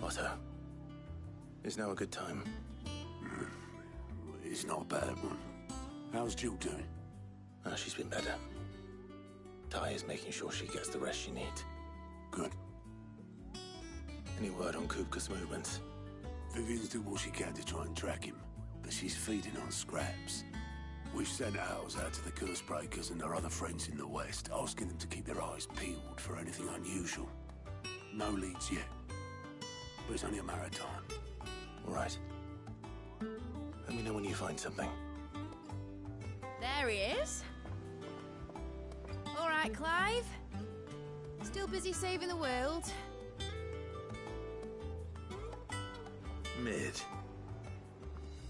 Otto. Is now a good time? It's not a bad one. How's Jill doing? Oh, she's been better. Ty is making sure she gets the rest she needs. Good. Any word on Kupka's movements? Vivian's doing what she can to try and track him, but she's feeding on scraps. We've sent ours out to the curse breakers and their other friends in the west, asking them to keep their eyes peeled for anything unusual. No leads yet, but it's only a matter of time. All right. Let me know when you find something. There he is. All right, Clive. Still busy saving the world. Mid.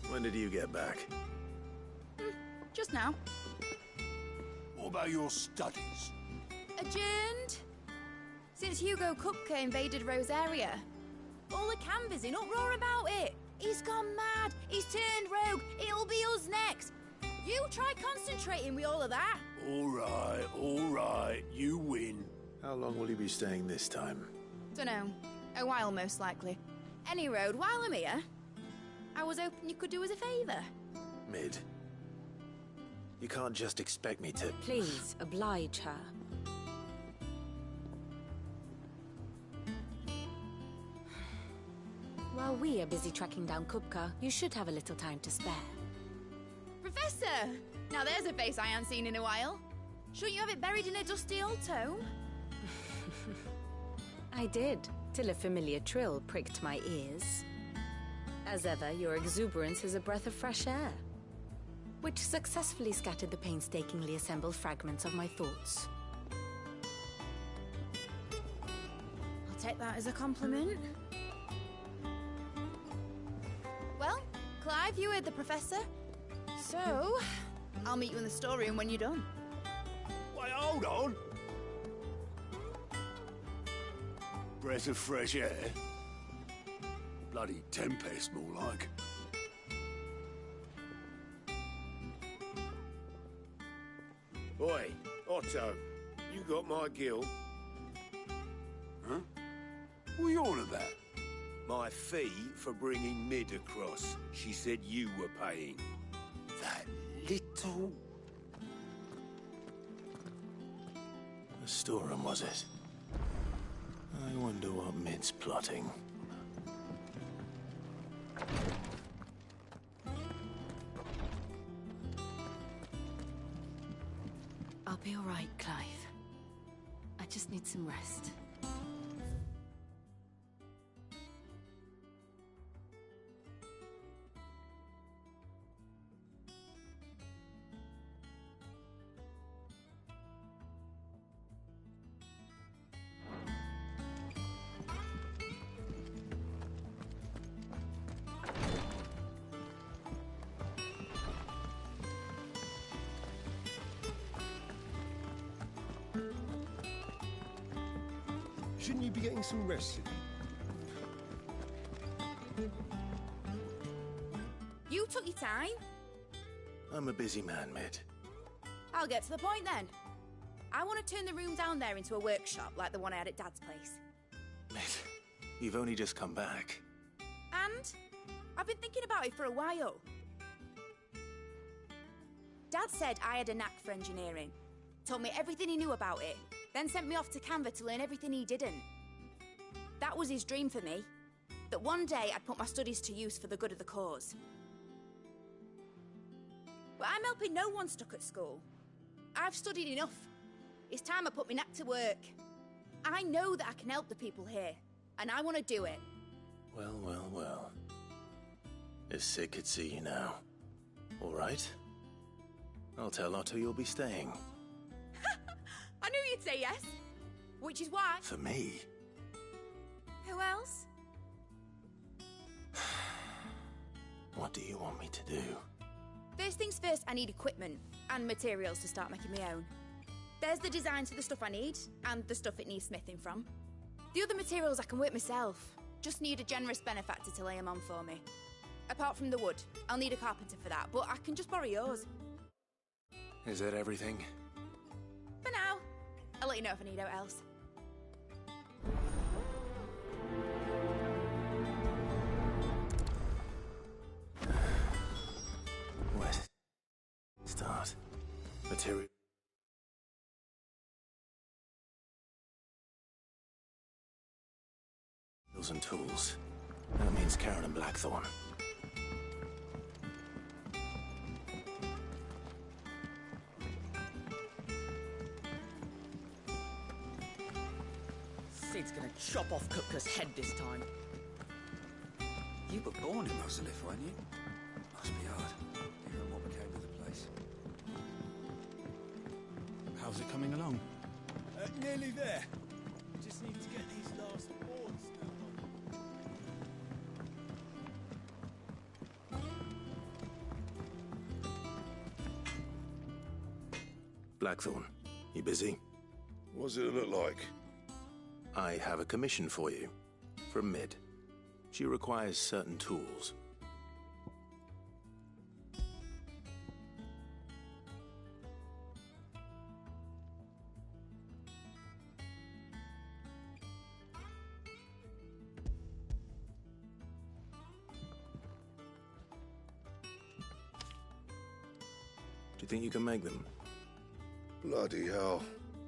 When did you get back? Just now. What about your studies? Adjourned. Since Hugo Kupka invaded Rosaria. All the canvassing, uproar about it. He's gone mad. He's turned rogue. It'll be us next. You try concentrating with all of that. All right. You win. How long will you be staying this time? Dunno. A while, most likely. Any road, while I'm here, I was hoping you could do us a favour. Mid. You can't just expect me to... Please, oblige her. While we are busy tracking down Kupka, you should have a little time to spare. Professor! Now there's a face I haven't seen in a while. Shouldn't you have it buried in a dusty old tome? I did, till a familiar trill pricked my ears. As ever, your exuberance is a breath of fresh air, which successfully scattered the painstakingly assembled fragments of my thoughts. I'll take that as a compliment. Well, Clive, you heard the Professor. So, I'll meet you in the storeroom when you're done. Wait, hold on. Breath of fresh air. Bloody tempest, more like. Oi, Otto, you got my gill? Huh? What are you on about? My fee for bringing Mid across. She said you were paying. That little... The storeroom, was it? I wonder what Mid's plotting. I'll be all right, Clive. I just need some rest. Shouldn't you be getting some rest? You took your time. I'm a busy man, Mid. I'll get to the point then. I want to turn the room down there into a workshop like the one I had at Dad's place. Mid, you've only just come back. And I've been thinking about it for a while. Dad said I had a knack for engineering. Told me everything he knew about it. Then sent me off to Canva to learn everything he didn't. That was his dream for me. That one day I'd put my studies to use for the good of the cause. But I'm helping no one stuck at school. I've studied enough. It's time I put my knack to work. I know that I can help the people here, and I want to do it. Well. If Sid could see you now. All right? I'll tell Otto you'll be staying. I knew you'd say yes. Which is why... For me? Who else? What do you want me to do? First things first, I need equipment and materials to start making my own. There's the designs for the stuff I need, and the stuff it needs smithing from. The other materials I can work myself. Just need a generous benefactor to lay them on for me. Apart from the wood, I'll need a carpenter for that, but I can just borrow yours. Is that everything? For now. I'll let you know if I need out else. Materials and tools. That means Karen and Blackthorn. Sid's gonna chop off Kupka's head this time. You were born in Rosalith, weren't you? Must be hard. Hearing what became of the place. How's it coming along? Nearly there. Just need to get these last boards down on. Blackthorn, you busy? What does it look like? I have a commission for you. From Mid. She requires certain tools. Do you think you can make them? Bloody hell.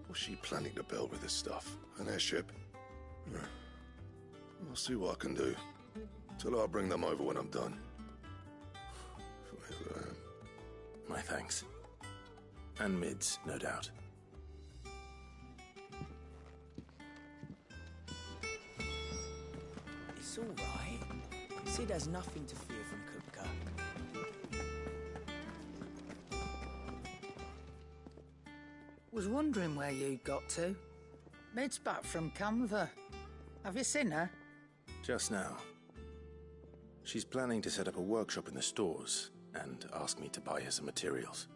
What's she planning to build with this stuff? An airship? I'll see what I can do. Tell her I'll bring them over when I'm done. My thanks. And Mid's, no doubt. It's all right. Sid has nothing to fear from Kupka. Was wondering where you got to. Mid's back from Canva. Have you seen her? Just now. She's planning to set up a workshop in the stores and ask me to buy her some materials.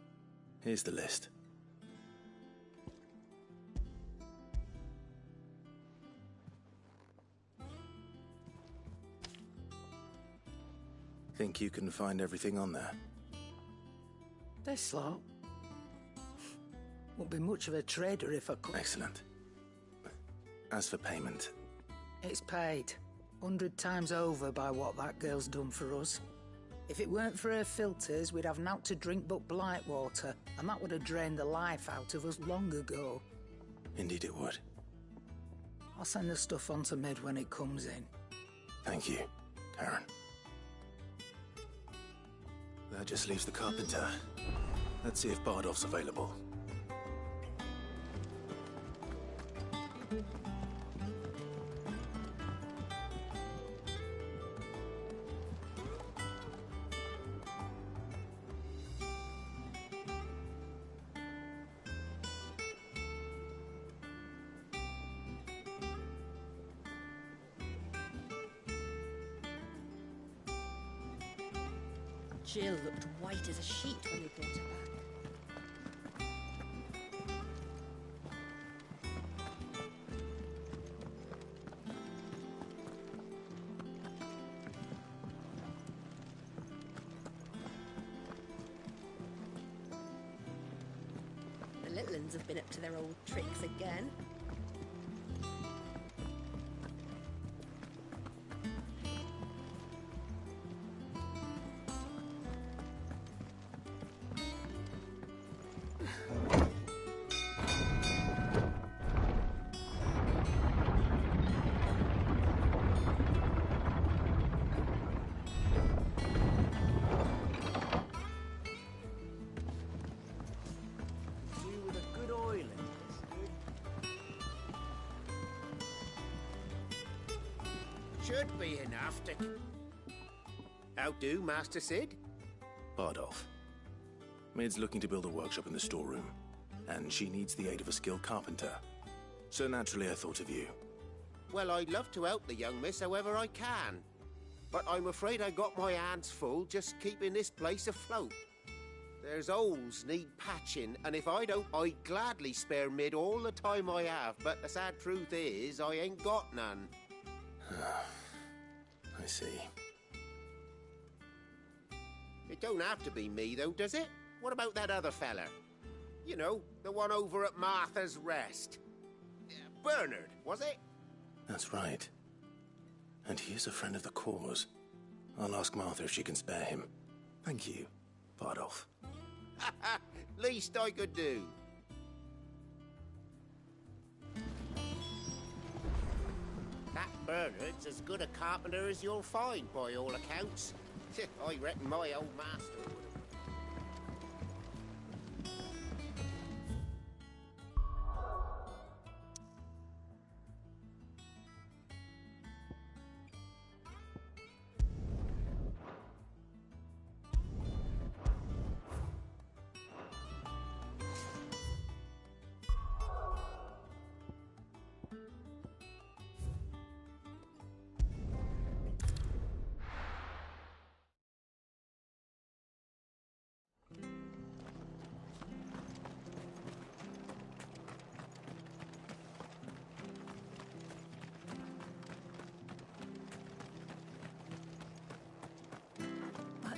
Here's the list. Think you can find everything on there? This lot. Won't be much of a trader if I could. Excellent. As for payment... It's paid. 100 times over by what that girl's done for us. If it weren't for her filters, we'd have naught to drink but blight water, and that would have drained the life out of us long ago. Indeed it would. I'll send the stuff on to Mid when it comes in. Thank you, Karen. That just leaves the carpenter. Let's see if Bardolph's available. Jill looked white as a sheet when we brought her back. The little uns have been up to their old tricks again. Should be enough to... How do, Master Sid? Bardolph. Mid's looking to build a workshop in the storeroom, and she needs the aid of a skilled carpenter. So naturally I thought of you. Well, I'd love to help the young miss however I can. But I'm afraid I got my hands full just keeping this place afloat. There's holes need patching, and if I don't, I'd gladly spare Mid all the time I have, but the sad truth is, I ain't got none. I see. It don't have to be me, though, does it? What about that other fella? You know, the one over at Martha's Rest. Bernard, was it? That's right. And he is a friend of the cause. I'll ask Martha if she can spare him. Thank you, Bardolph. Least I could do. That Bernard's as good a carpenter as you'll find, by all accounts. I reckon my old master would have.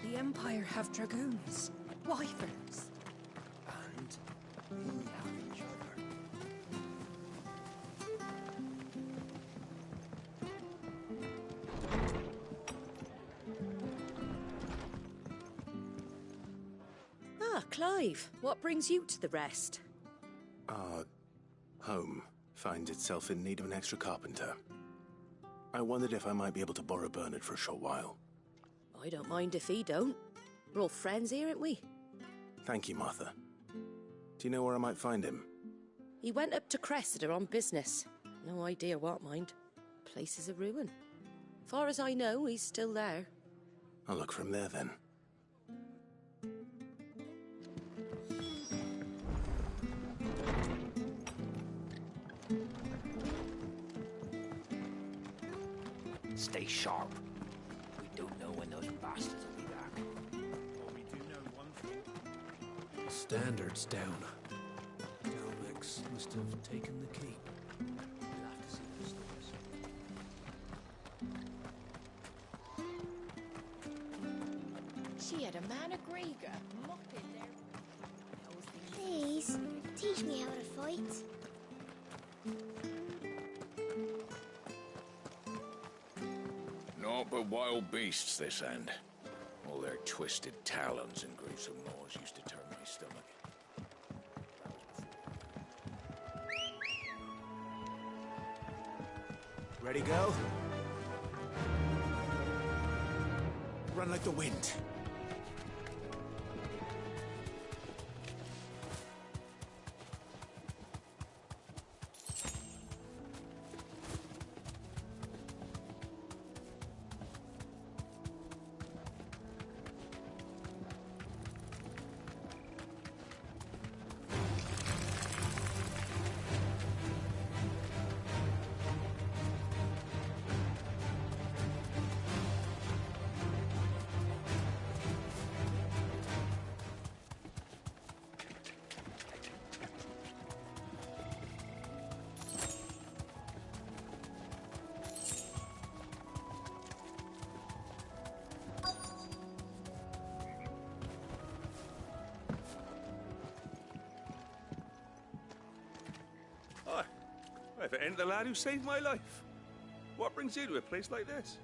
The Empire have dragoons, wyverns. And we have each other. Ah, Clive, what brings you to the rest? Our home finds itself in need of an extra carpenter. I wondered if I might be able to borrow Bernard for a short while. I don't mind if he don't. We're all friends here, aren't we? Thank you, Martha. Do you know where I might find him? He went up to Cressida on business. No idea what, mind. Place is a ruin. Far as I know, he's still there. I'll look for him there, then. Stay sharp. We don't know when those bastards will be back. Well, we do know one thing. The standard's down. Galvex must have taken the key. We'll have to see those stores. She had a man of Grieger mopping there. Please, teach me how to fight. Naught but wild beasts this end. All their twisted talons and gruesome maws used to turn my stomach. Ready, go? Run like the wind. If it ain't the lad who saved my life. What brings you to a place like this?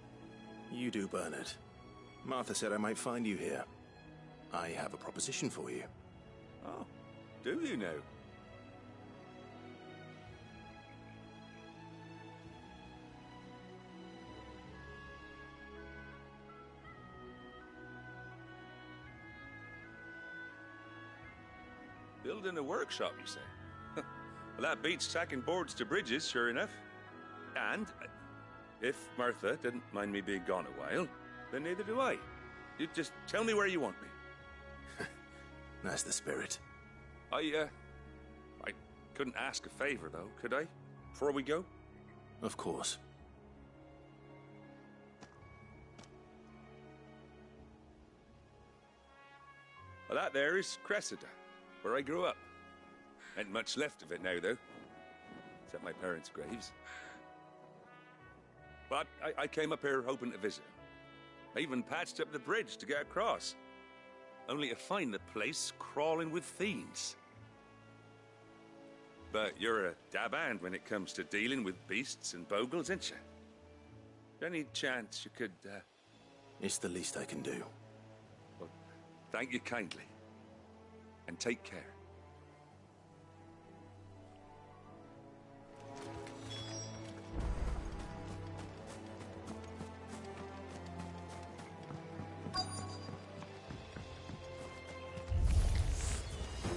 You do, Bernard. Martha said I might find you here. I have a proposition for you. Oh, do you now? Building a workshop, you say? Well, that beats tacking boards to bridges, sure enough. And if Martha didn't mind me being gone a while, then neither do I. You just tell me where you want me. That's the spirit. I couldn't ask a favor, though, could I? Before we go? Of course. Well, that there is Cressida, where I grew up. Ain't much left of it now, though. Except my parents' graves. But I came up here hoping to visit. I even patched up the bridge to get across. Only to find the place crawling with fiends. But you're a dab hand when it comes to dealing with beasts and bogles, ain't you? Any chance you could, It's the least I can do. Well, thank you kindly. and take care.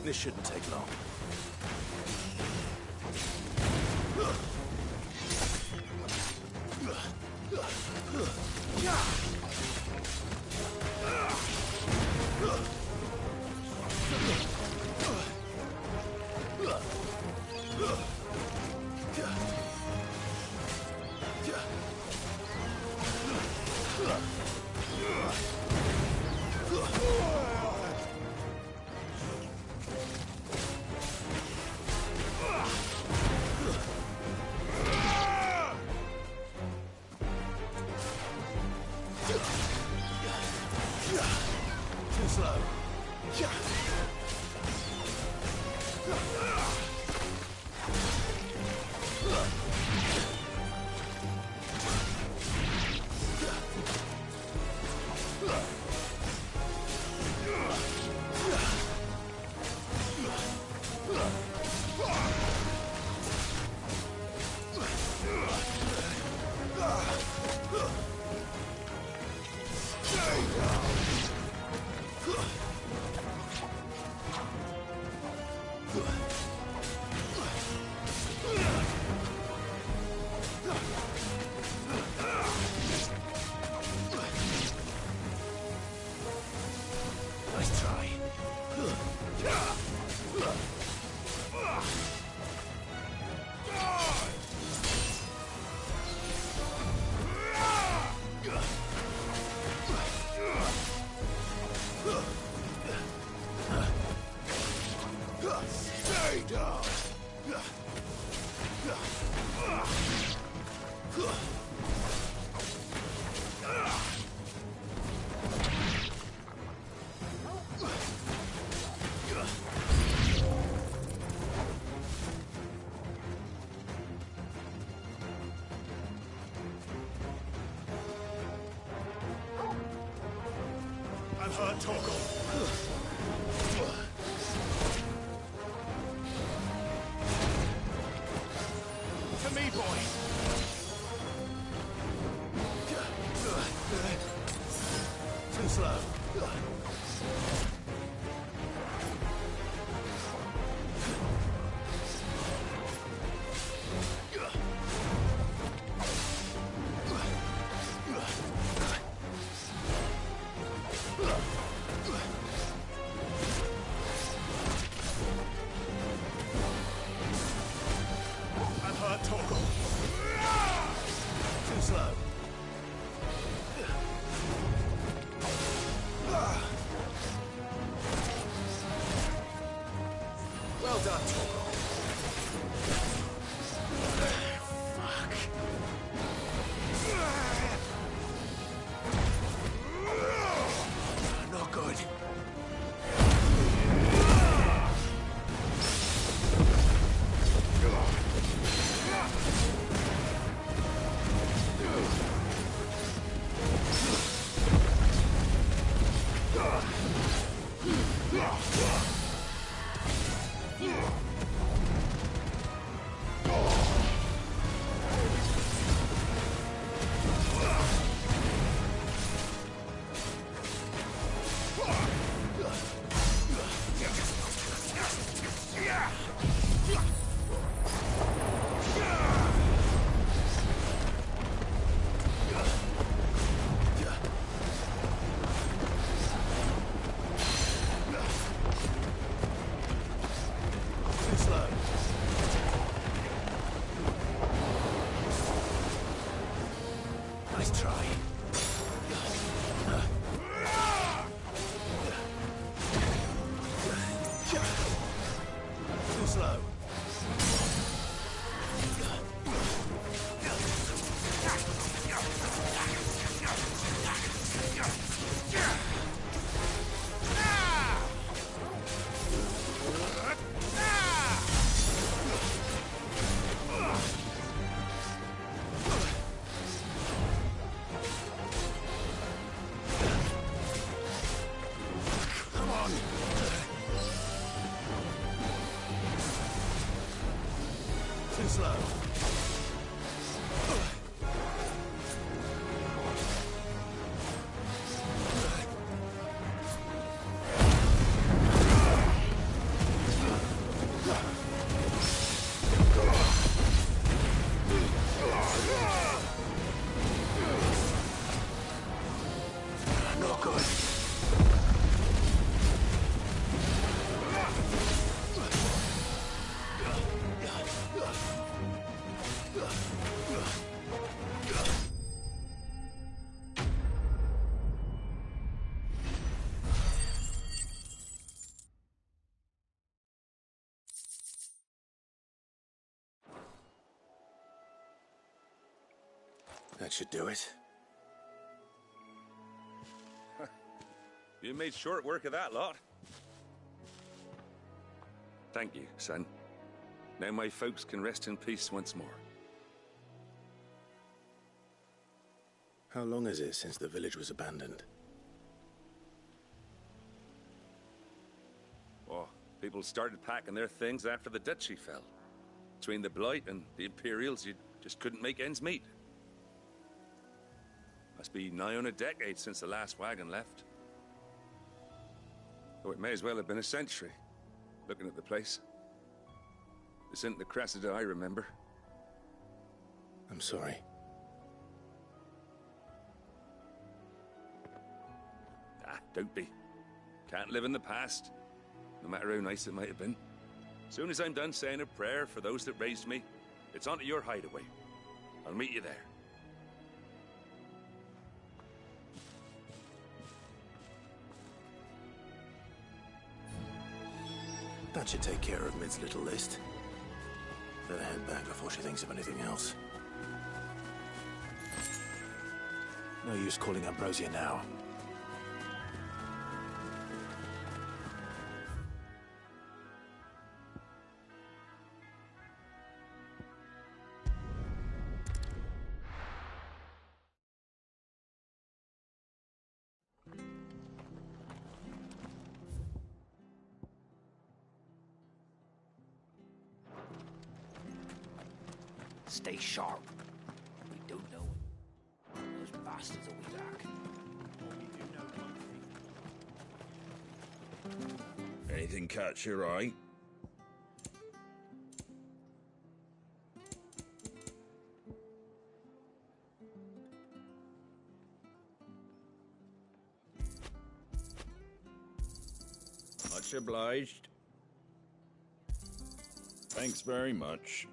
This shouldn't take long. Too slow. Nice try. Stay down. I've heard Torgal. To me, boy. Too slow. I've heard Torgal. Too slow. Well done, Torgal. Fuck. Not good. Too slow. Nice try. Too slow. That should do it. You made short work of that lot. Thank you, son. Now my folks can rest in peace once more. How long is it since the village was abandoned? Oh, people started packing their things after the duchy fell. Between the Blight and the Imperials, you just couldn't make ends meet. Must be nigh on a decade since the last wagon left. Oh, it may as well have been a century, looking at the place. This isn't the Cressida I remember. I'm sorry. Ah, don't be. Can't live in the past, no matter how nice it might have been. Soon as I'm done saying a prayer for those that raised me, it's on to your hideaway. I'll meet you there. That should take care of Mid's little list. Better head back before she thinks of anything else. No use calling Ambrosia now. Stay sharp. We don't know those bastards will be back. Anything catch your eye? Much obliged. Thanks very much.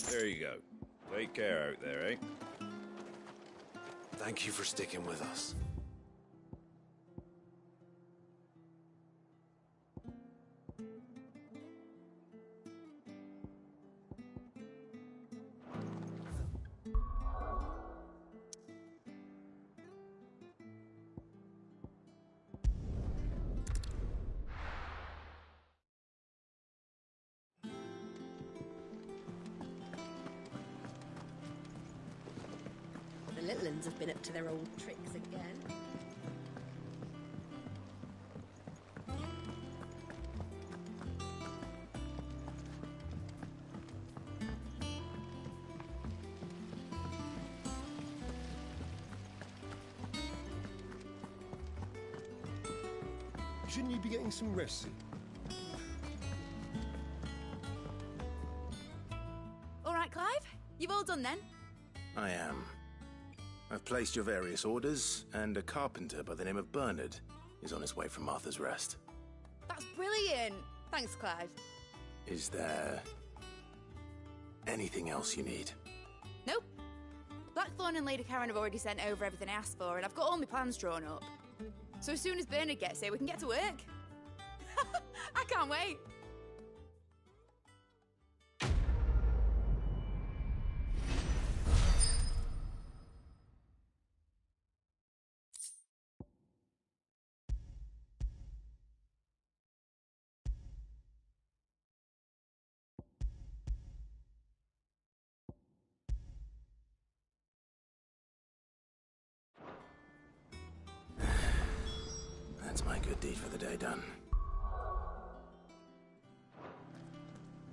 There you go. Take care out there, eh? Thank you for sticking with us. The little uns have been up to their old tricks again. Shouldn't you be getting some rest soon? All right, Clive? You've all done then? I am. I've placed your various orders, and a carpenter by the name of Bernard is on his way from Martha's Rest. That's brilliant! Thanks, Clive. Is there anything else you need? Nope. Blackthorn and Lady Karen have already sent over everything I asked for, and I've got all my plans drawn up. So as soon as Bernard gets here, we can get to work. I can't wait. That's my good deed for the day done.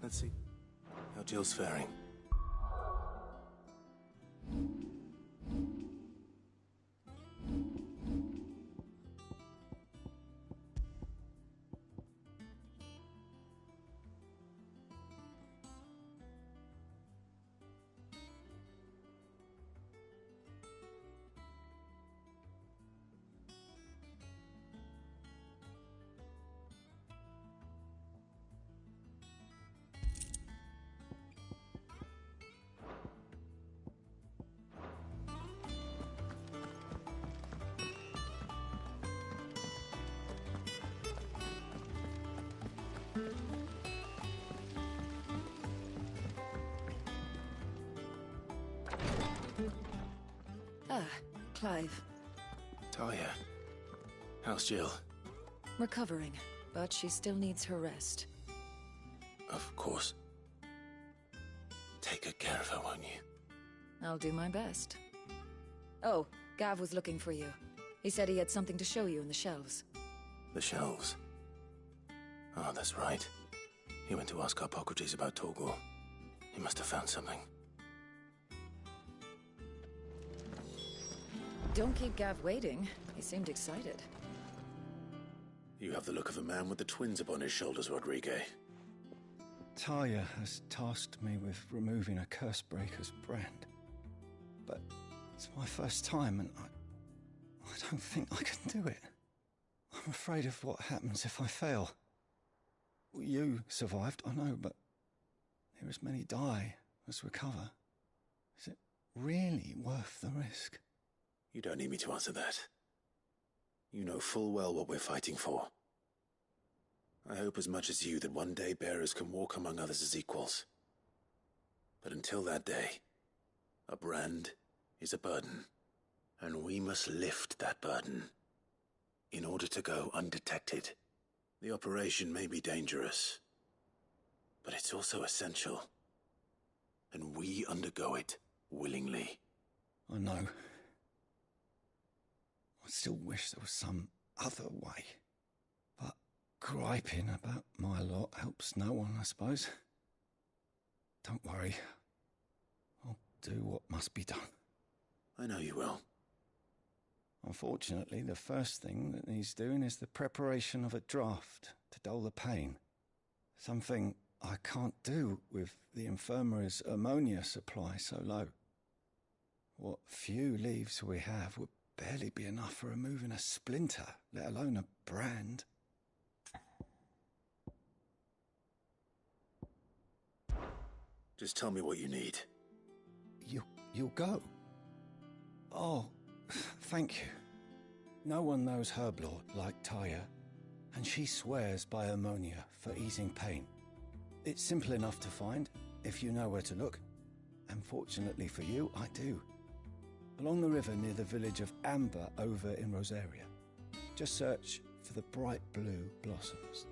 Let's see how Jill's faring. Ah, Clive. Talia. How's Jill? Recovering, but she still needs her rest. Of course. Take good care of her, won't you? I'll do my best. Oh, Gav was looking for you. He said he had something to show you in the shelves. The shelves? Oh, that's right. He went to ask Harpocrates about Torgal. He must have found something. Don't keep Gav waiting. He seemed excited. You have the look of a man with the twins upon his shoulders, Rodrigue. Talia has tasked me with removing a Cursebreaker's brand. But it's my first time, and I don't think I can do it. I'm afraid of what happens if I fail. You survived, I know, but there as many die as recover. Is it really worth the risk? You don't need me to answer that. You know full well what we're fighting for. I hope as much as you that one day bearers can walk among others as equals. But until that day, a brand is a burden, and we must lift that burden in order to go undetected. The operation may be dangerous, but it's also essential, and we undergo it willingly. I know. I still wish there was some other way. But griping about my lot helps no one, I suppose. Don't worry. I'll do what must be done. I know you will. Unfortunately, the first thing that needs doing is the preparation of a draft to dull the pain. Something I can't do with the infirmary's ammonia supply so low. What few leaves we have would barely be enough for removing a splinter, let alone a brand. Just tell me what you need. You'll go? Oh, thank you. No one knows Herblord like Talia, and she swears by ammonia for easing pain. It's simple enough to find, if you know where to look. And fortunately for you, I do. Along the river near the village of Amber over in Rosaria. Just search for the bright blue blossoms.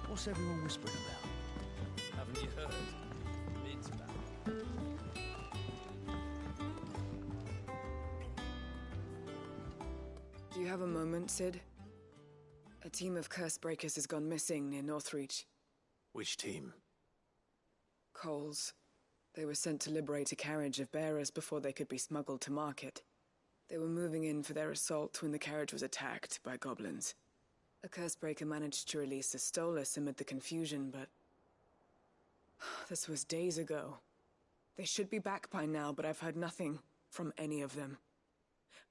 What's everyone whispering about? Haven't you heard? Mid's back. Do you have a moment, Sid? A team of Cursebreakers has gone missing near Northreach. Which team? Coles. They were sent to liberate a carriage of bearers before they could be smuggled to market. They were moving in for their assault when the carriage was attacked by goblins. A Cursebreaker managed to release a Stolas amid the confusion, but... this was days ago. They should be back by now, but I've heard nothing from any of them.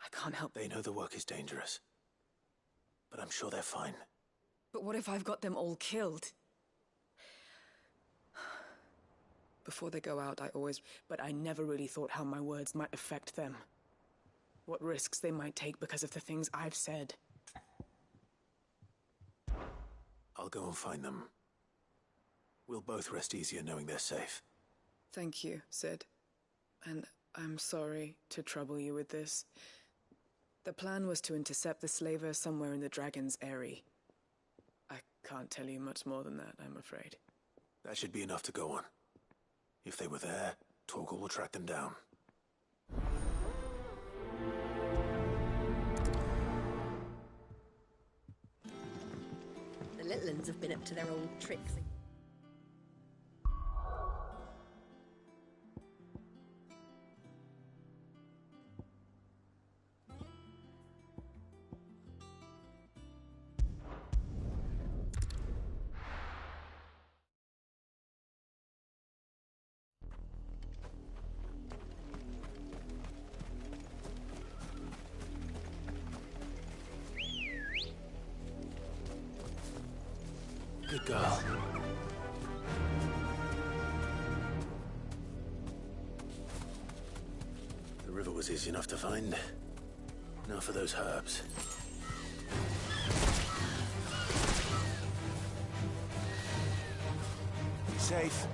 I can't help... They know the work is dangerous, but I'm sure they're fine. But what if I've got them all killed? Before they go out, but I never really thought how my words might affect them. What risks they might take because of the things I've said. I'll go and find them. We'll both rest easier knowing they're safe. Thank you, Sid. And I'm sorry to trouble you with this. The plan was to intercept the slaver somewhere in the Dragon's Eyrie. I can't tell you much more than that, I'm afraid. That should be enough to go on. If they were there, Torgal will track them down. The little ones have been up to their old tricks. Good girl. was easy enough to find. Now for those herbs. Safe.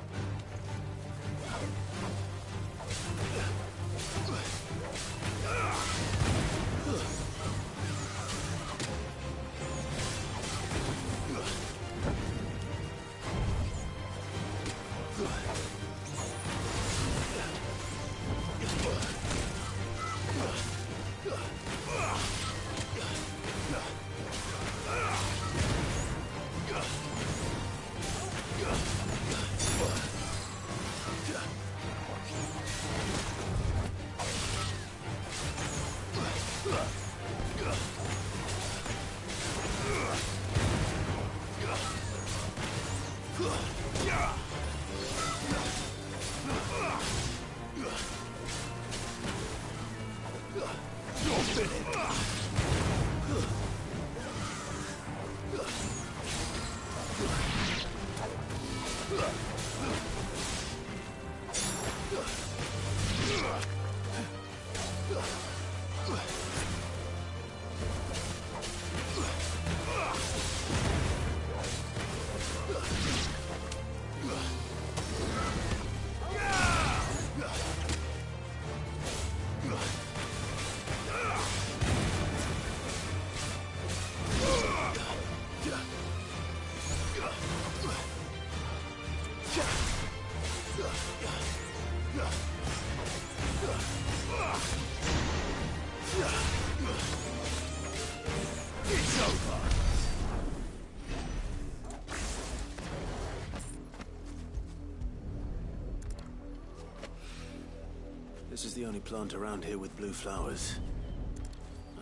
This is the only plant around here with blue flowers.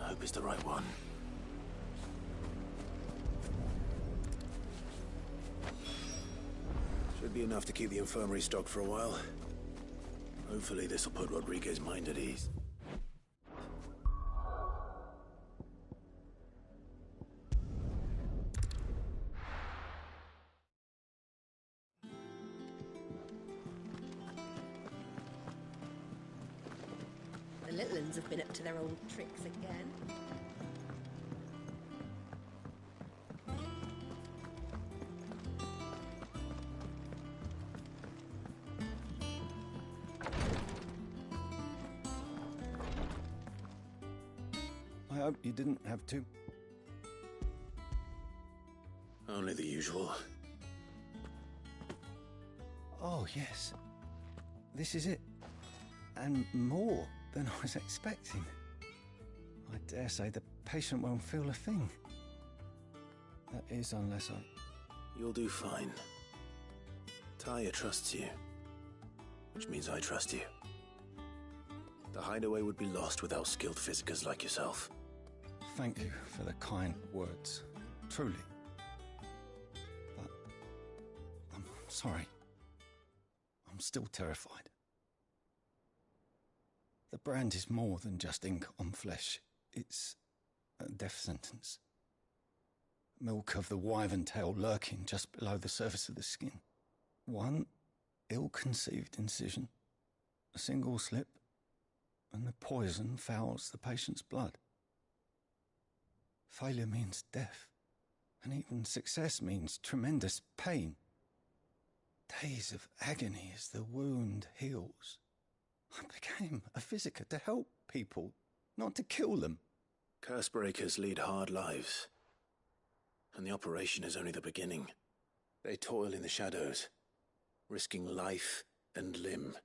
I hope it's the right one. Should be enough to keep the infirmary stocked for a while. Hopefully this will put Rodriguez's mind at ease. The little uns have been up to their old tricks again. I hope you didn't have to. Only the usual. Oh, yes. This is it. And more than I was expecting. I dare say the patient won't feel a thing. That is, unless I... You'll do fine. Taya trusts you. Which means I trust you. The hideaway would be lost without skilled physicers like yourself. Thank you for the kind words. Truly. But... I'm sorry. I'm still terrified. The brand is more than just ink on flesh. It's a death sentence. Milk of the wyvern tail lurking just below the surface of the skin. One ill-conceived incision, a single slip, and the poison fouls the patient's blood. Failure means death, and even success means tremendous pain. Days of agony as the wound heals. I became a physiker to help people, not to kill them. Cursebreakers lead hard lives. And the operation is only the beginning. They toil in the shadows, risking life and limb,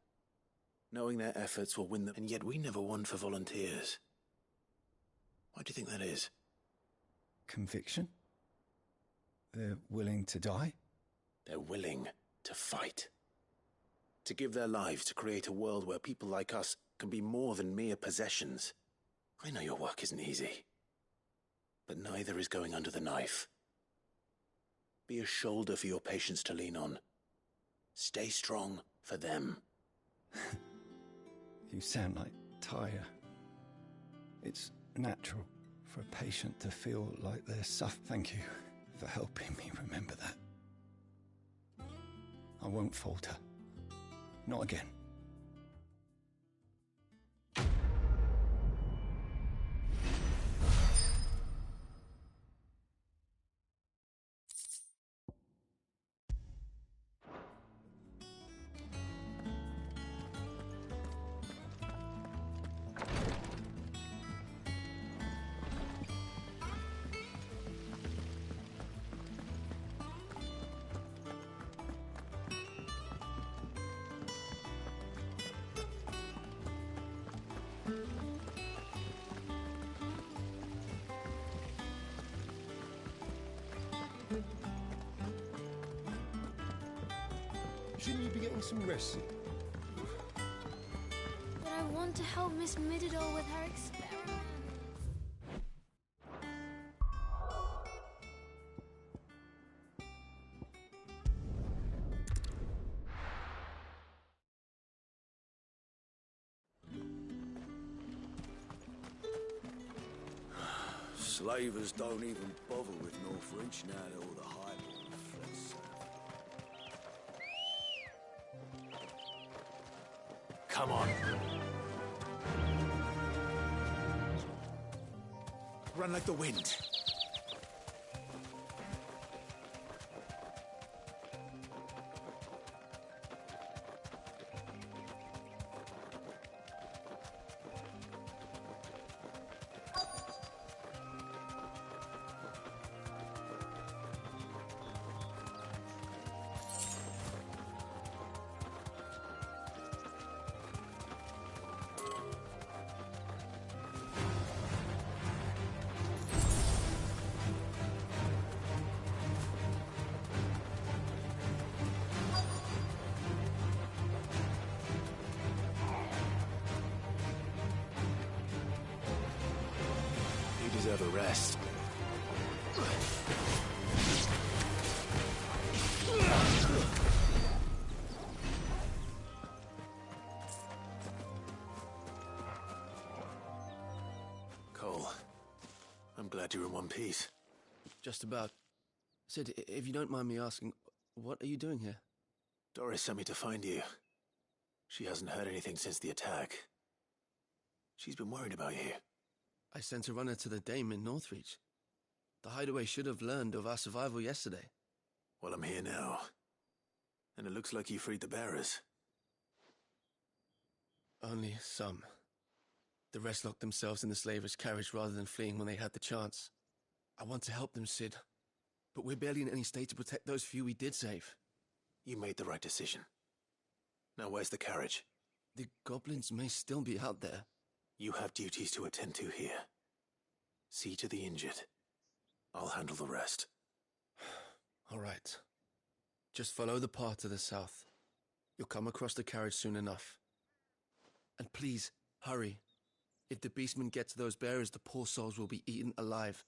knowing their efforts will win them, and yet we never won for volunteers. Why do you think that is? Conviction? They're willing to die? They're willing to fight. To give their lives to create a world where people like us can be more than mere possessions. I know your work isn't easy, but neither is going under the knife. Be a shoulder for your patients to lean on. Stay strong for them. You sound like Taya. It's natural for a patient to feel like they're suffering. Thank you for helping me remember that. I won't falter. Not again. getting some rest? But I want to help Miss Mididor with her experiment. Slavers don't even bother with Northreach now that all the highborn fled south. Come on. Run like the wind. You deserve a rest. Cole, I'm glad you're in one piece. Just about. Sid, if you don't mind me asking, what are you doing here? Doris sent me to find you. She hasn't heard anything since the attack. She's been worried about you. I sent a runner to the Dame in Northreach. The hideaway should have learned of our survival yesterday. Well, I'm here now. And it looks like you freed the bearers. Only some. The rest locked themselves in the slavers' carriage rather than fleeing when they had the chance. I want to help them, Sid. But we're barely in any state to protect those few we did save. You made the right decision. Now where's the carriage? The goblins may still be out there. You have duties to attend to here. See to the injured. I'll handle the rest. All right. Just follow the path to the south. You'll come across the carriage soon enough. And please, hurry. If the beastmen get to those bearers, the poor souls will be eaten alive.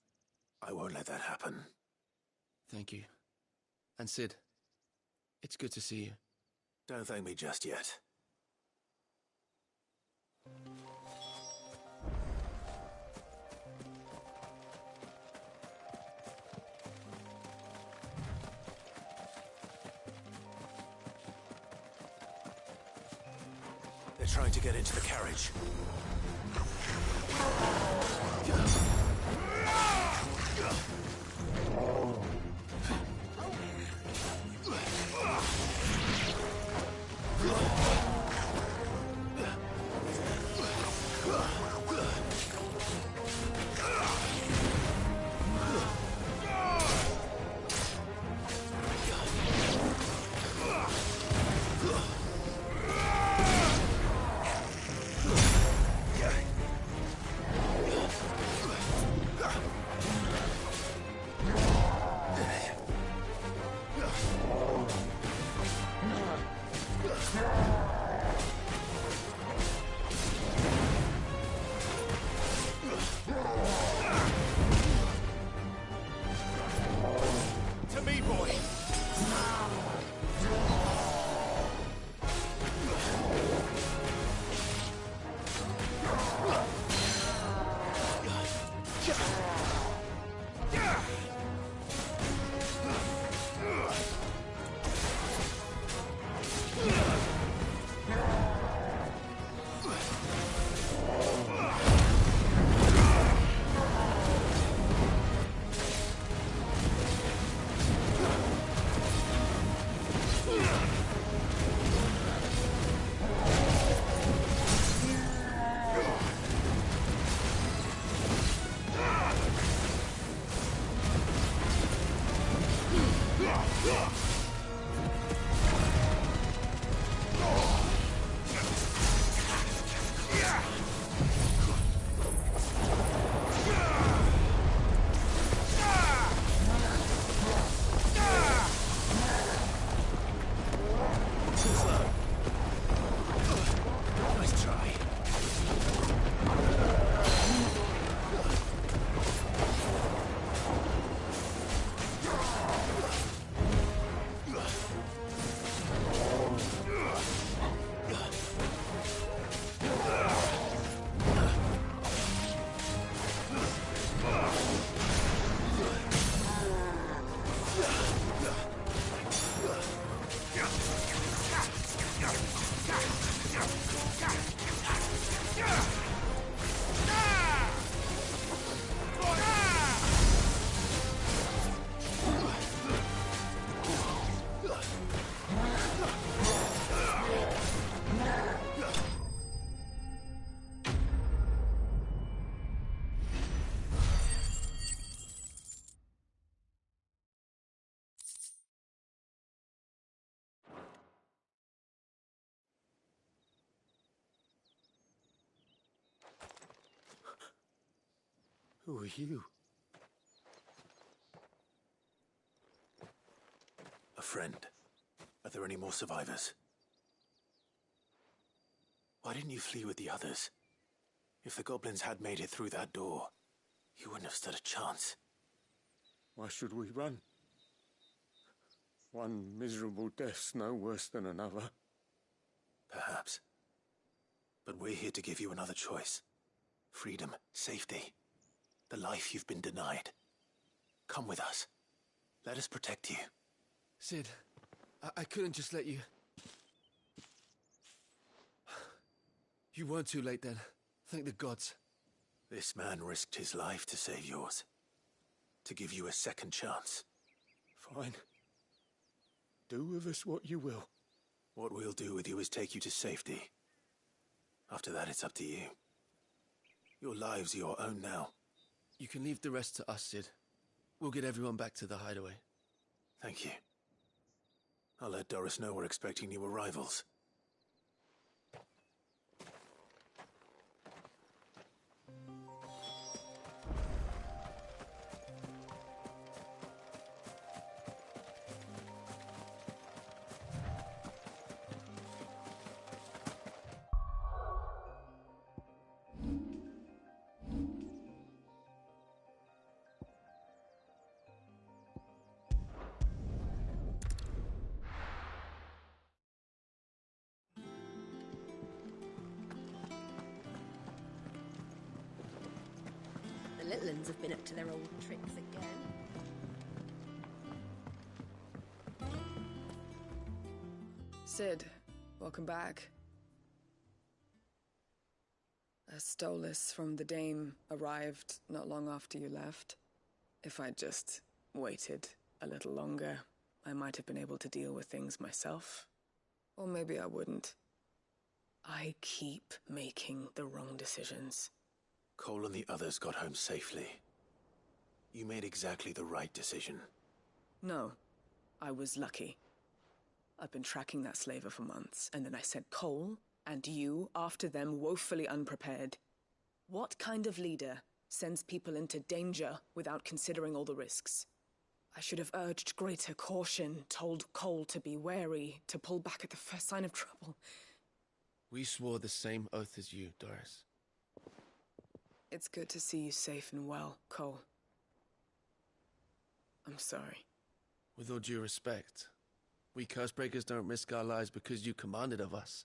I won't let that happen. Thank you. And Sid, it's good to see you. Don't thank me just yet. They're trying to get into the carriage. Who are you? A friend. Are there any more survivors? Why didn't you flee with the others? If the goblins had made it through that door, you wouldn't have stood a chance. Why should we run? One miserable death's no worse than another. Perhaps. But we're here to give you another choice. Freedom, safety, the life you've been denied. Come with us. Let us protect you. Sid, I couldn't just let you... You weren't too late then. Thank the gods. This man risked his life to save yours. To give you a second chance. Fine. Do with us what you will. What we'll do with you is take you to safety. After that, it's up to you. Your lives are your own now. You can leave the rest to us, Sid. We'll get everyone back to the hideaway. Thank you. I'll let Doris know we're expecting new arrivals. The little ones have been up to their old tricks again. Sid, welcome back. A Stolas from the Dame arrived not long after you left. If I'd just waited a little longer, I might have been able to deal with things myself. Or maybe I wouldn't. I keep making the wrong decisions. Cole and the others got home safely. You made exactly the right decision. No, I was lucky. I've been tracking that slaver for months, and then I sent Cole and you after them woefully unprepared. What kind of leader sends people into danger without considering all the risks? I should have urged greater caution, told Cole to be wary, to pull back at the first sign of trouble. We swore the same oath as you, Doris. It's good to see you safe and well, Cole. I'm sorry. With all due respect, we Cursebreakers don't risk our lives because you commanded of us.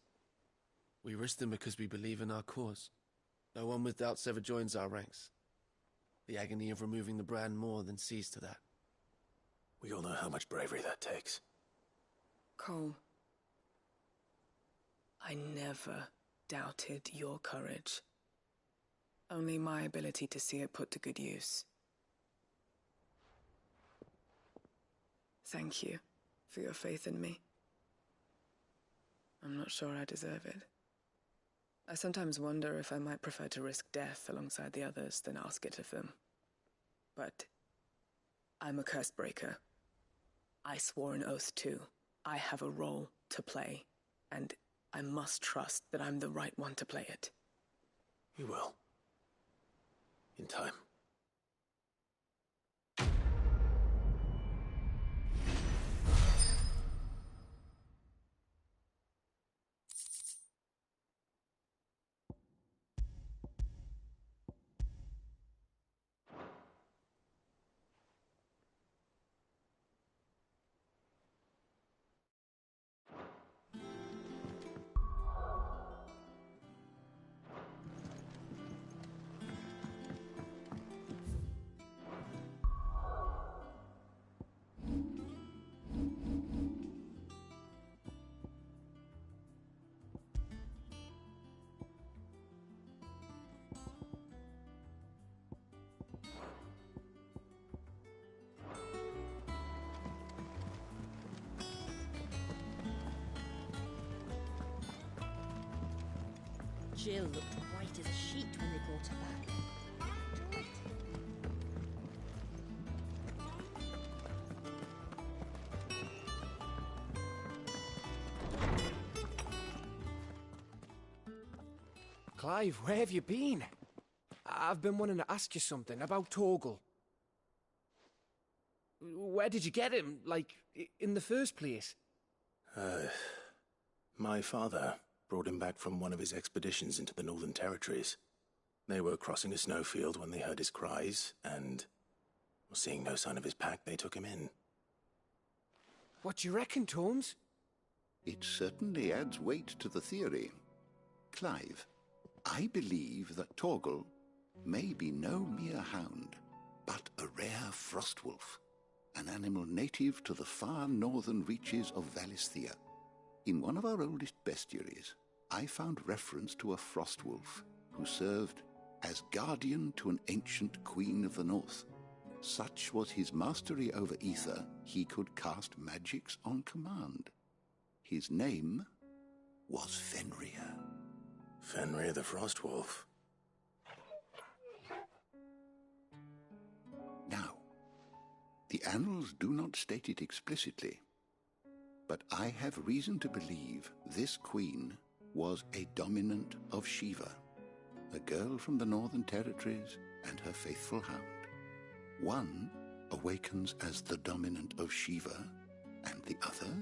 We risk them because we believe in our cause. No one with doubts ever joins our ranks. The agony of removing the brand more than sees to that. We all know how much bravery that takes. Cole, I never doubted your courage. Only my ability to see it put to good use. Thank you for your faith in me. I'm not sure I deserve it. I sometimes wonder if I might prefer to risk death alongside the others than ask it of them. But I'm a Cursebreaker. I swore an oath too. I have a role to play, and I must trust that I'm the right one to play it. You will. In time. Jill looked white as a sheet when they brought her back. Clive, where have you been? I've been wanting to ask you something about Torgal. Where did you get him, like, in the first place? My father brought him back from one of his expeditions into the Northern Territories. They were crossing a snowfield when they heard his cries, and seeing no sign of his pack, they took him in. What do you reckon, Tomes? It certainly adds weight to the theory. Clive, I believe that Torgal may be no mere hound, but a rare frostwolf, an animal native to the far northern reaches of Valisthea. In one of our oldest bestiaries, I found reference to a frostwolf who served as guardian to an ancient queen of the north. Such was his mastery over ether, he could cast magics on command. His name was Fenrir. Fenrir the Frostwolf. Now, the annals do not state it explicitly, but I have reason to believe this queen was a dominant of Shiva, a girl from the Northern Territories and her faithful hound. One awakens as the dominant of Shiva, and the other?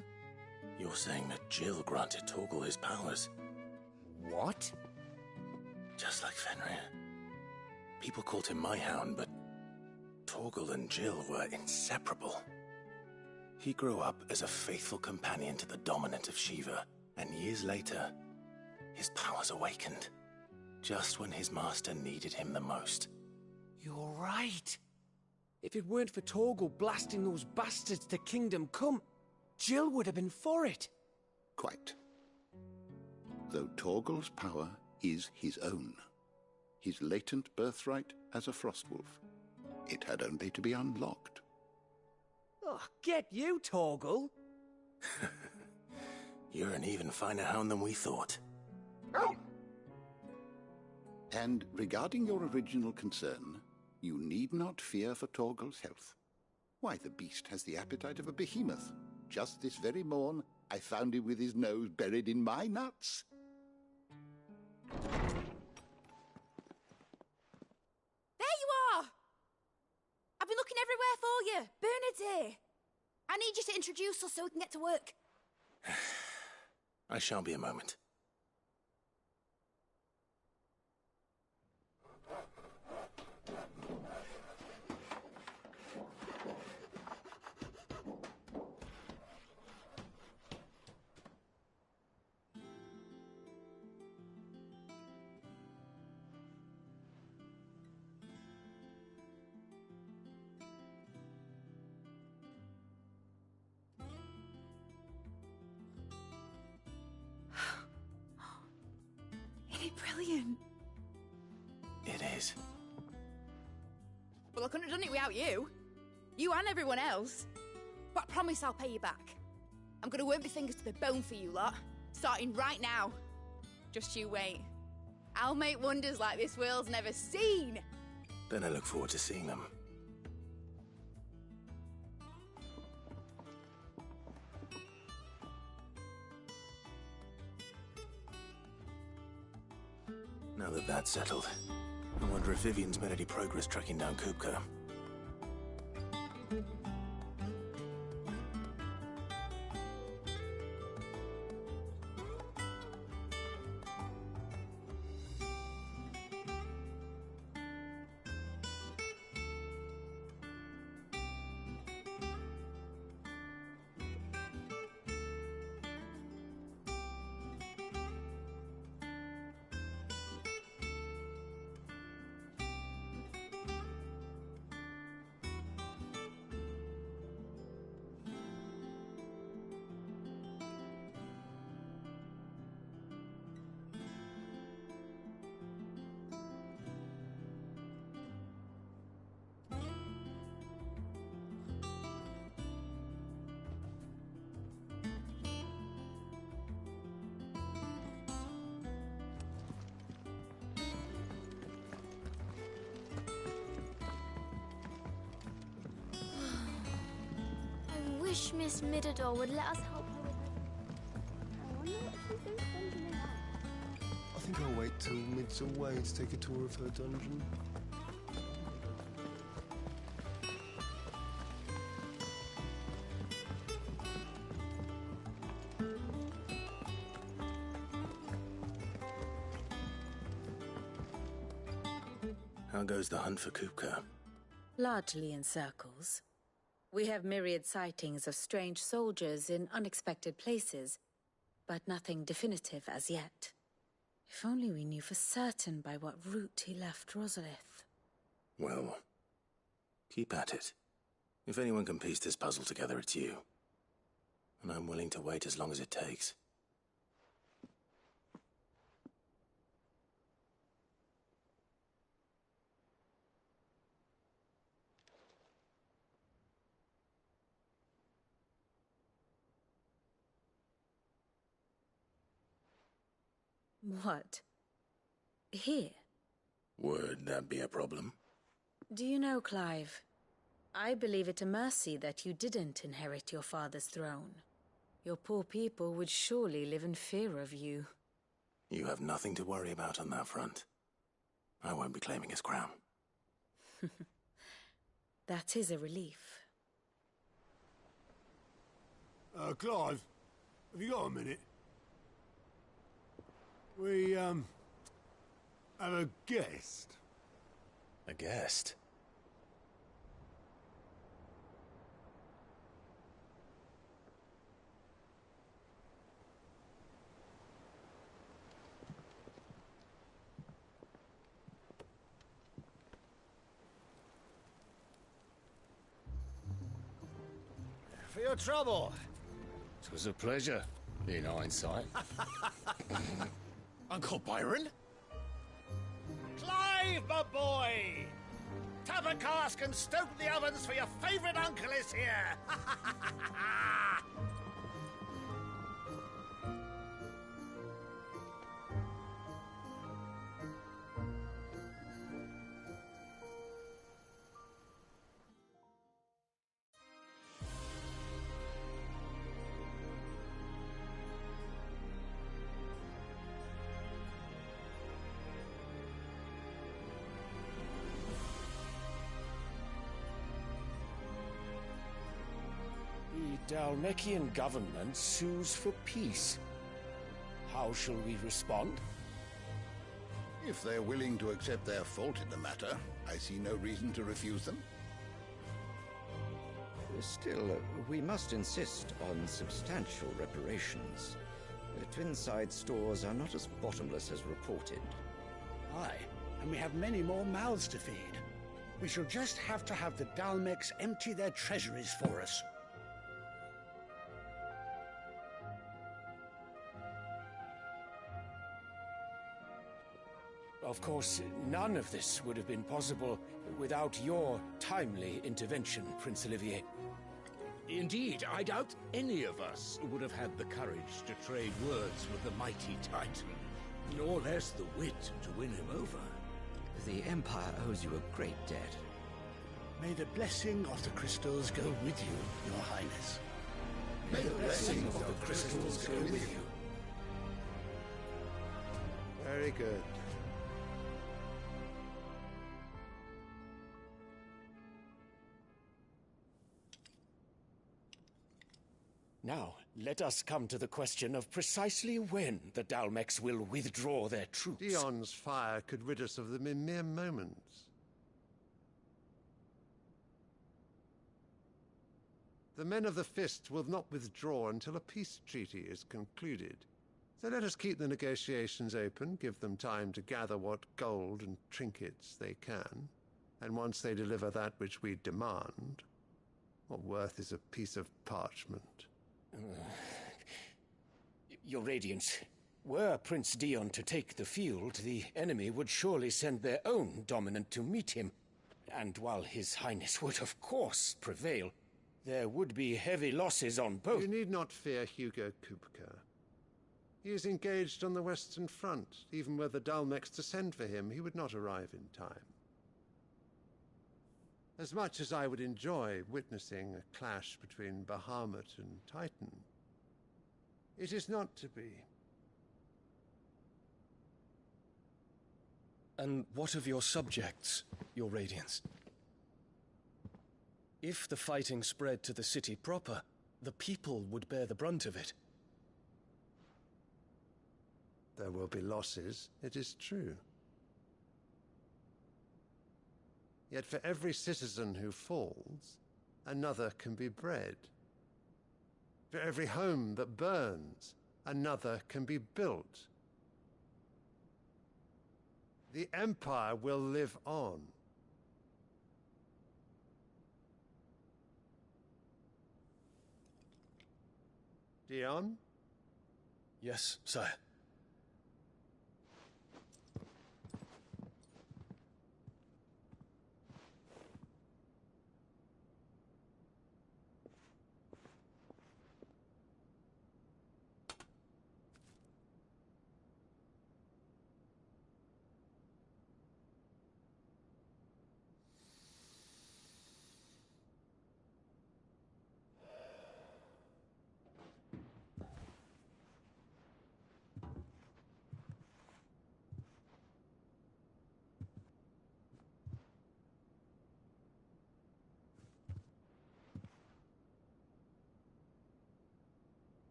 You're saying that Jill granted Torgal his powers? What? Just like Fenrir. People called him my hound, but Torgal and Jill were inseparable. He grew up as a faithful companion to the dominant of Shiva, and years later, his powers awakened, just when his master needed him the most. You're right. If it weren't for Torgal blasting those bastards to Kingdom Come, Jill would have been for it. Quite. Though Torgal's power is his own, his latent birthright as a Frostwolf, it had only to be unlocked. Oh, get you, Torgal! You're an even finer hound than we thought. And regarding your original concern, you need not fear for Torgal's health. Why, the beast has the appetite of a behemoth. Just this very morn, I found him with his nose buried in my nuts. There you are! I've been looking everywhere for you. Bernard's here. I need you to introduce us so we can get to work. I shall be a moment. Brilliant. It is. Well, I couldn't have done it without you. You and everyone else. But I promise I'll pay you back. I'm gonna work my fingers to the bone for you lot, starting right now. Just you wait. I'll make wonders like this world's never seen. Then I look forward to seeing them. Now that that's settled, I wonder if Vivian's made any progress tracking down Kupka. I wish Miss Midador would let us help her with her. I wonder what she thinks dungeon is like. I think I'll wait till Mid's away to take a tour of her dungeon. How goes the hunt for Kupka? Largely in circles. We have myriad sightings of strange soldiers in unexpected places, but nothing definitive as yet. If only we knew for certain by what route he left Rosalith. Well, keep at it. If anyone can piece this puzzle together, it's you. And I'm willing to wait as long as it takes. What? Here? Would that be a problem? Do you know, Clive? I believe it a mercy that you didn't inherit your father's throne. Your poor people would surely live in fear of you. You have nothing to worry about on that front. I won't be claiming his crown. That is a relief. Clive, have you got a minute? We, have a guest. A guest? For your trouble. It was a pleasure, in hindsight. Uncle Byron? Clive, my boy! Tap a cask and stoke the ovens, for your favourite uncle is here! The Dalmekian government sues for peace. How shall we respond? If they're willing to accept their fault in the matter, I see no reason to refuse them. Still, we must insist on substantial reparations. The Twinside stores are not as bottomless as reported. Aye, and we have many more mouths to feed. We shall just have to have the Dalmecs empty their treasuries for us. Of course, none of this would have been possible without your timely intervention, Prince Olivier. Indeed, I doubt any of us would have had the courage to trade words with the mighty Titan, nor less the wit to win him over. The Empire owes you a great debt. May the blessing of the crystals go with you, Your Highness. May the blessing of the crystals go with you. Very good. Now, let us come to the question of precisely when the Dalmecs will withdraw their troops. Dion's fire could rid us of them in mere moments. The men of the Fist will not withdraw until a peace treaty is concluded. So let us keep the negotiations open, give them time to gather what gold and trinkets they can, and once they deliver that which we demand, what worth is a piece of parchment? Your Radiance, were Prince Dion to take the field, the enemy would surely send their own dominant to meet him. And while His Highness would of course prevail, there would be heavy losses on both. You need not fear Hugo Kupka. He is engaged on the Western Front. Even were the Dalmecs to send for him, he would not arrive in time. As much as I would enjoy witnessing a clash between Bahamut and Titan, it is not to be. And what of your subjects, Your Radiance? If the fighting spread to the city proper, the people would bear the brunt of it. There will be losses, it is true. Yet for every citizen who falls, another can be bred. For every home that burns, another can be built. The Empire will live on. Dion? Yes, sire.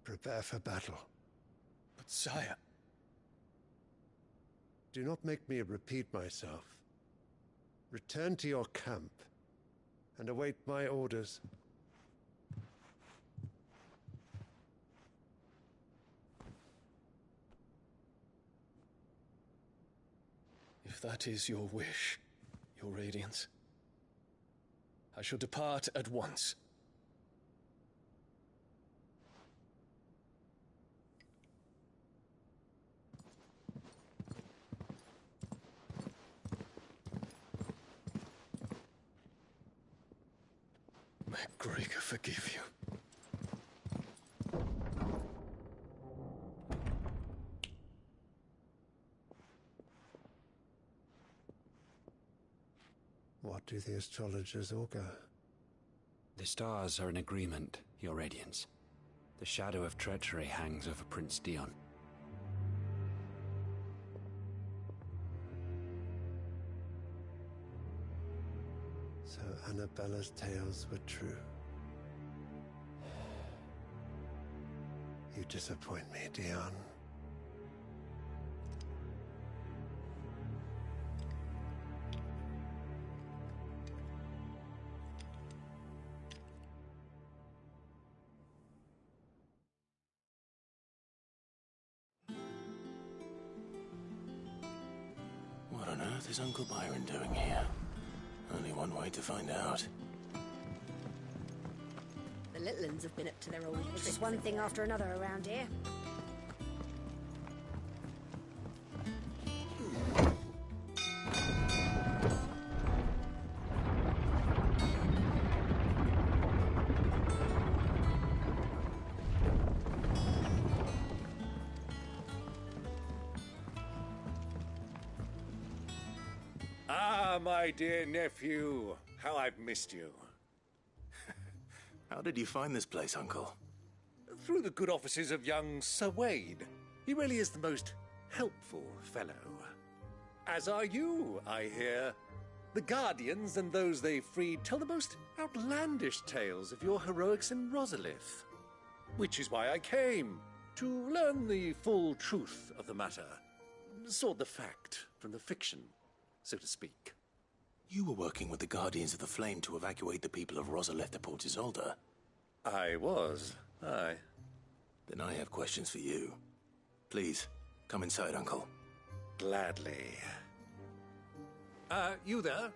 Prepare for battle. But sire... Do not make me repeat myself. Return to your camp and await my orders. If that is your wish, Your Radiance, I shall depart at once. May Gregor forgive you. What do the astrologers augur? The stars are in agreement, Your Radiance. The shadow of treachery hangs over Prince Dion. So Annabella's tales were true. You disappoint me, Dion. What on earth is Uncle Byron doing here? Only one way to find out. The little ones have been up to their old It's tricks. just one thing after another around here. Ah, my dear nephew. How I've missed you. How did you find this place, Uncle? Through the good offices of young Sir Wade. He really is the most helpful fellow. As are you, I hear. The Guardians and those they freed tell the most outlandish tales of your heroics in Rosalith. Which is why I came, to learn the full truth of the matter. Sort the fact from the fiction, so to speak. You were working with the Guardians of the Flame to evacuate the people of Rosalith to Port Isolde. I was, aye. Then I have questions for you. Please, come inside, Uncle. Gladly. You there?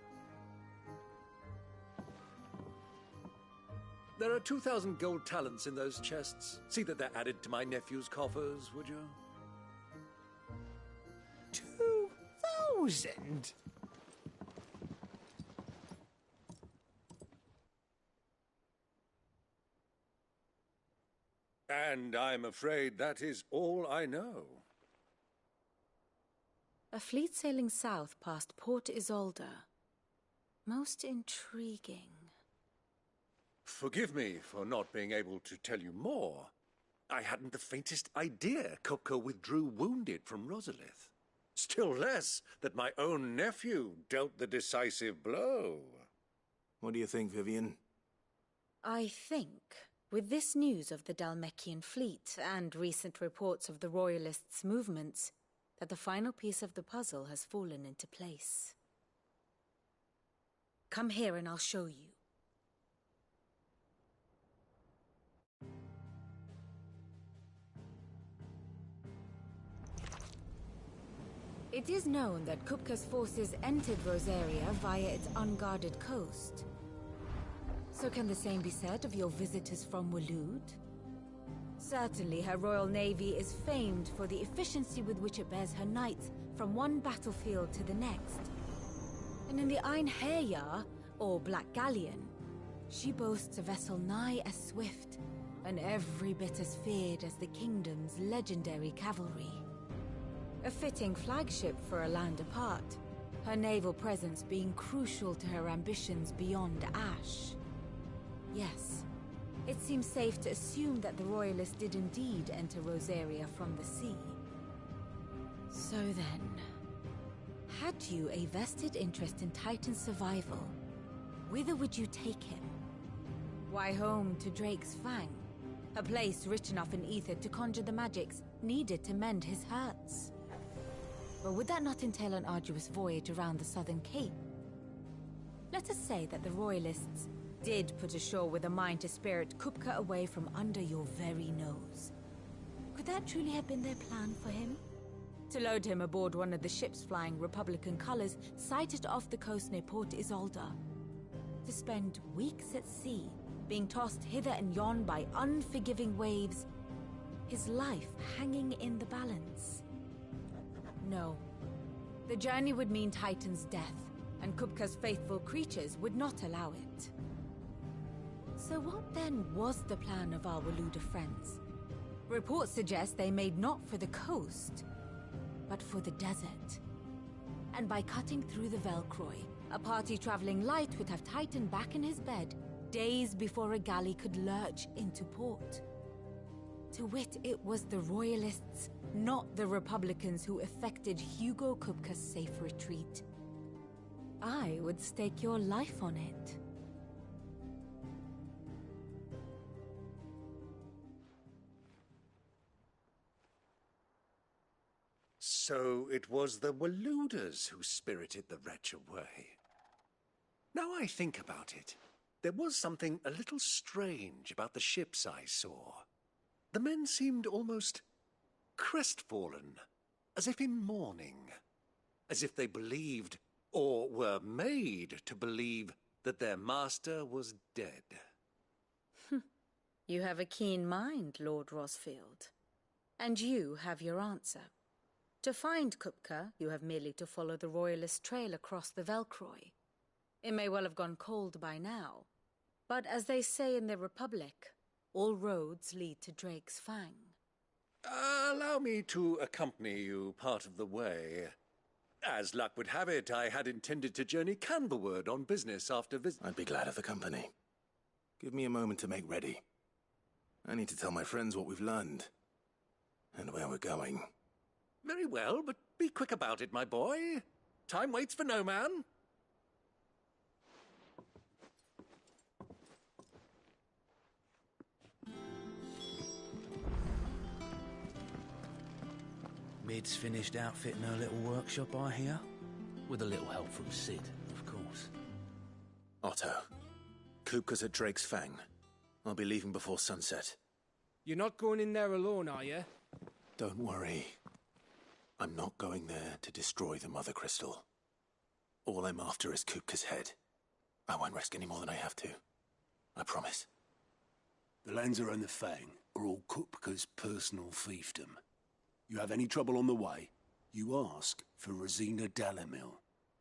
There are 2,000 gold talents in those chests. See that they're added to my nephew's coffers, would you? 2,000? And I'm afraid that is all I know. A fleet sailing south past Port Isolde. Most intriguing. Forgive me for not being able to tell you more. I hadn't the faintest idea Coco withdrew wounded from Rosalith. Still less that my own nephew dealt the decisive blow. What do you think, Vivian? I think With this news of the Dalmekian fleet and recent reports of the Royalists' movements, that the final piece of the puzzle has fallen into place. Come here and I'll show you. It is known that Kupka's forces entered Rosaria via its unguarded coast. So can the same be said of your visitors from Waloed? Certainly her royal navy is famed for the efficiency with which it bears her knights from one battlefield to the next. And in the Einherjar, or Black Galleon, she boasts a vessel nigh as swift and every bit as feared as the kingdom's legendary cavalry. A fitting flagship for a land apart, her naval presence being crucial to her ambitions beyond Ash. Yes, it seems safe to assume that the Royalists did indeed enter Rosaria from the sea. So then, had you a vested interest in Titan's survival, whither would you take him? Why, home to Drake's Fang, a place rich enough in ether to conjure the magics needed to mend his hurts. But would that not entail an arduous voyage around the southern cape? Let us say that the Royalists did put ashore with a mind to spirit Kupka away from under your very nose. Could that truly have been their plan for him? To load him aboard one of the ships flying Republican colors sighted off the coast near Port Isolde. To spend weeks at sea, being tossed hither and yon by unforgiving waves, his life hanging in the balance. No. The journey would mean Titan's death, and Kupka's faithful creatures would not allow it. So what then was the plan of our Waluda friends? Reports suggest they made not for the coast, but for the desert. And by cutting through the Velcroy, a party traveling light would have Titan back in his bed days before a galley could lurch into port. To wit, it was the Royalists, not the Republicans, who effected Hugo Kupka's safe retreat. I would stake your life on it. So it was the Waluders who spirited the wretch away. Now I think about it, there was something a little strange about the ships I saw. The men seemed almost crestfallen, as if in mourning, as if they believed, or were made to believe, that their master was dead. You have a keen mind, Lord Rosfield. And you have your answer. To find Kupka, you have merely to follow the Royalist trail across the Velcroy. It may well have gone cold by now, but as they say in the Republic, all roads lead to Drake's Fang. Allow me to accompany you part of the way. As luck would have it, I had intended to journey Canberward on business after I'd be glad of the company. Give me a moment to make ready. I need to tell my friends what we've learned, and where we're going. Very well, but be quick about it, my boy. Time waits for no man. Mid's finished outfitting her little workshop, I hear. With a little help from Sid, of course. Otto, Kupka's at Drake's Fang. I'll be leaving before sunset. You're not going in there alone, are you? Don't worry. I'm not going there to destroy the Mother Crystal. All I'm after is Kupka's head. I won't risk any more than I have to. I promise. The Lanza and the Fang are all Kupka's personal fiefdom. You have any trouble on the way, you ask for Rosina Dalamil.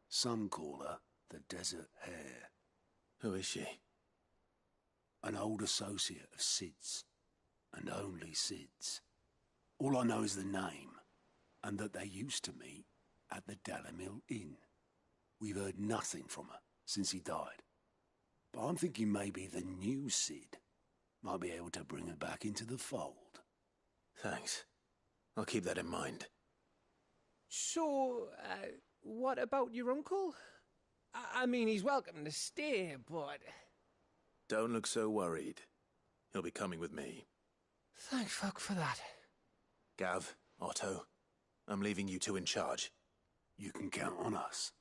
Some call her the Desert Hare. Who is she? An old associate of Sid's, and only Sid's. All I know is the name, and that they used to meet at the Dalamil Inn. We've heard nothing from her since he died. But I'm thinking maybe the new Sid might be able to bring her back into the fold. Thanks. I'll keep that in mind. So, what about your uncle? I mean, he's welcome to stay, but... Don't look so worried. He'll be coming with me. Thank fuck for that. Gav, Otto, I'm leaving you two in charge. You can count on us.